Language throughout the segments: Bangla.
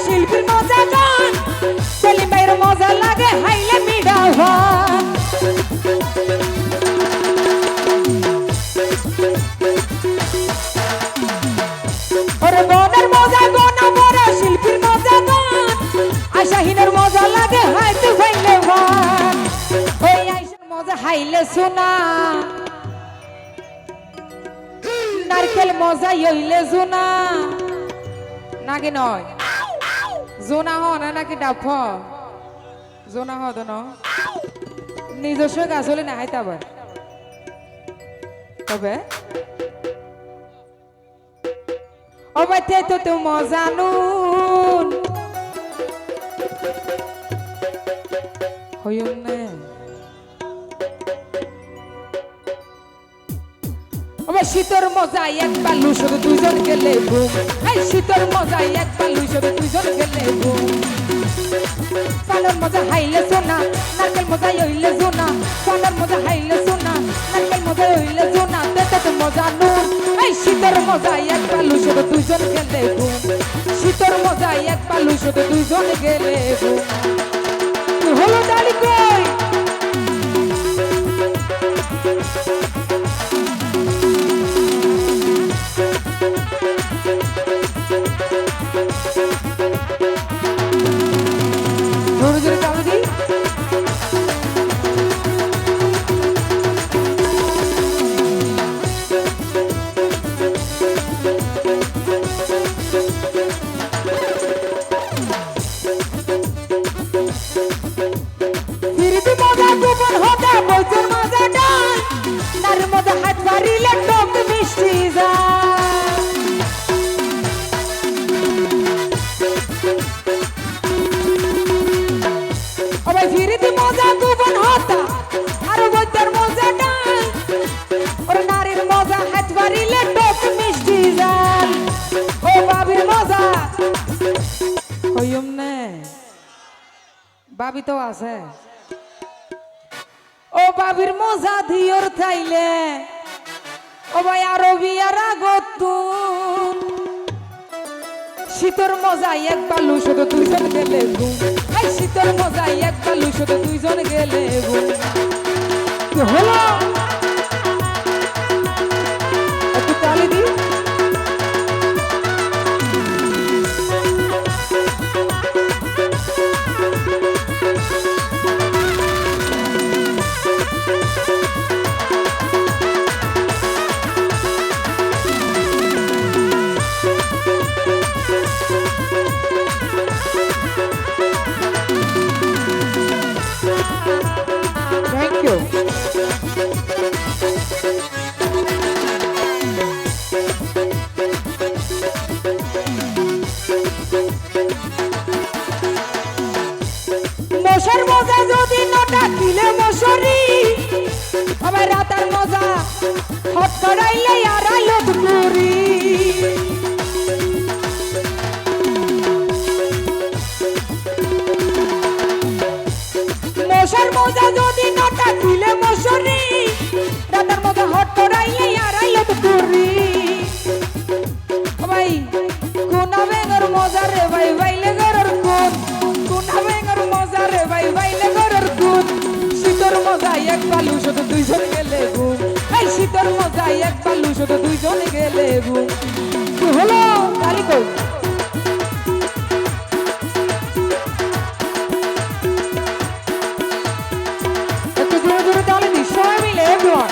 শিল্পীর মজা গান সেলিম ভাইয়ের মজা লাগে হাইলে মিডা ভান ওরে গনের মজা গনা বড় শিল্পীর মজা গান আশাহীনের মজা লাগে হাইতে ভাইলে ভান ওই আইসার মজা হাইলে শোনা নারকেল মজা হইলে জোনা নাকি নয় জোনা হ না নাকি ডাফ জোনা হ তো নিজস্ব গাছ হলে না হাইতে আবার তবে অবাইতে তো তো মজা নুন হইম না শীতর মজায় এক বালু শুধু দুইজন গেলে ঘুম এই শীতর মজায় এক বালু শুধু দুইজন গেলে ঘুম পানের মজা হাইলে সোনা নারকেল মজা হইলে জোনা পানের মজা হাইলে সোনা নারকেল মজা হইলে জোনা তেতে তো মজা নুন এই শীতর মজায় এক বালু শুধু দুইজন গেলে ঘুম শীতর মজায় এক বালু শুধু দুইজন গেলে ঘুম হলো দাড়ি কই বাবি তো আছে ও বাবির মজা দিয়র থাইলে ও ভাই আরো বিয়ার আগতুন শীতর মজাই এক বালু শুধু দুইজন গেলে ঘুম এই শীতর মজাই এক বালু শুধু দুইজন গেলে ঘুম হলো একটু তালি দি মশার মজা যদি নটা দিলে মশারি আমার রাতার মজা হট করাইলে আর আইলো দুপুরি মশার মজা যদি নটা দিলে মশারি রাতার মজা হট করাইলে আর আইলো দুপুরি ভাই কোন বেঙ্গর মজা রে ভাই ভাইলে গরর কোন বেঙ্গর মজা রে ভাই ভাইলে গরর কোন শীতর মজা এক বালু শুধু দুইজন গেলে ঘুম এই শীতর মজা এক বালু শুধু দুইজন গেলে ঘুম হলো তালি কই একটু জোরে জোরে তালি দি সবাই মিলে একবার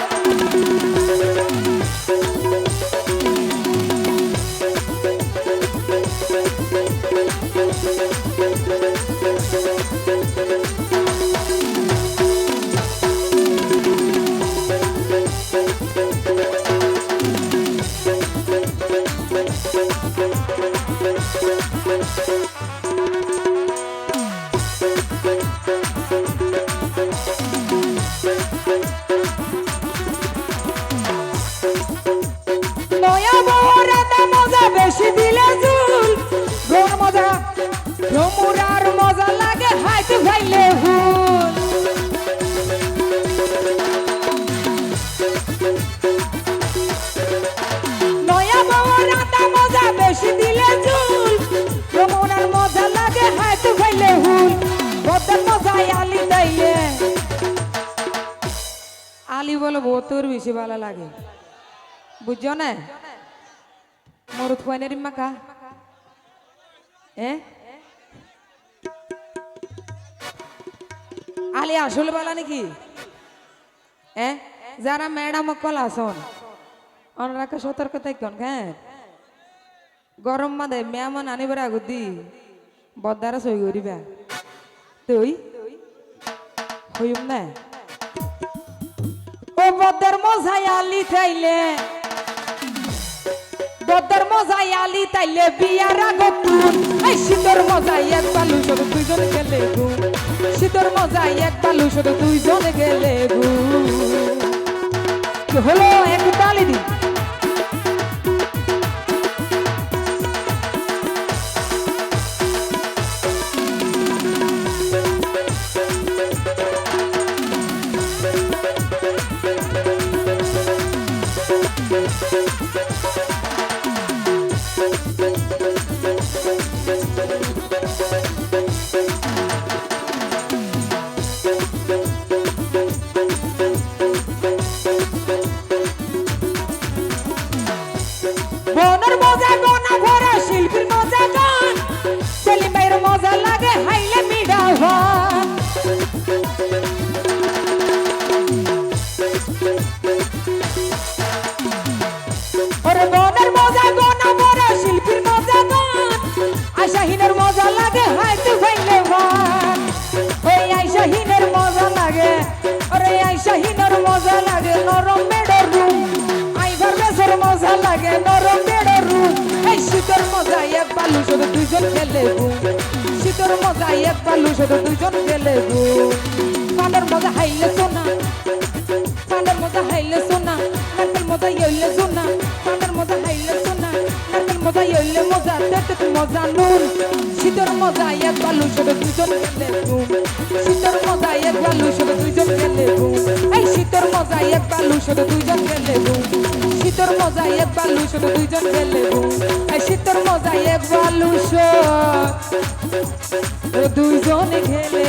বেশি দিলে জুল ভ্রমর মজা ভ্রমরার মজা লাগে হাইতে ভাইলে হুল নয়া বউর রাতা মজা বেশি দিলে জুল ভ্রমরার মজা খালি বলে তোর বেশি ভালো লাগে বুঝছো না মরুত ফাইনারি মাকা আলি আসলে বলা নাকি যারা ম্যাডাম কল আসন অনরাকে সতর্ক থাকুন হ্যাঁ গরম মাদে মেমন আনিবার আগুদি বদারা সই করিবা তুই হইম না ও বদার মজাই আলি থাইলে বদার মজাই আলি তাইলে বিয়ার আগতুন এই শীতর মজাই এক বালু শুধু দুইজন গেলে গু শীতর মজাই এক বালু শুধু দুইজন গেলে গু কি হলো এক তালি দি বনের মজা গোনা ভরা শিল্পীর মজা গান সেলিম ভাইয়ের মজা লাগে হাইলে মিডা ভান ওরে বনের মজা গোনা ভরা শিল্পীর মজা গান আশাহীনের মজা লাগে হাইতে ভাইলে ভান ওই আশাহীনের মজা লাগে ওরে আশাহীনের মজা লাগে নরম মেডর রুম আইভার বেসর মজা লাগে নরম মেডর রুম এই শীতর মজা এক বালু শুধু দুইজন গেলে ঘুম শীতর মজা এক বালু শুধু দুইজন গেলে ঘুম কানের মজা হাইলে সোনা কানের মজা হাইলে সোনা নারকেল মজা ইলে সোনা কানের মজা হাইলে সোনা নারকেল মজা ইলে মজা তেতে মজা নুন শীতর মজা এক বালু শুধু দুইজন গেলে ঘুম শীতর মজা এক বালু শুধু দুইজন গেলে ঘুম এই শীতর মজা এক বালু শুধু দুইজন গেলে ঘুম শীতর মজা এক বালু শুধু দুইজন গেলে ঘুম এই শীতর মজা এক বালু শুধু দুইজন গেলে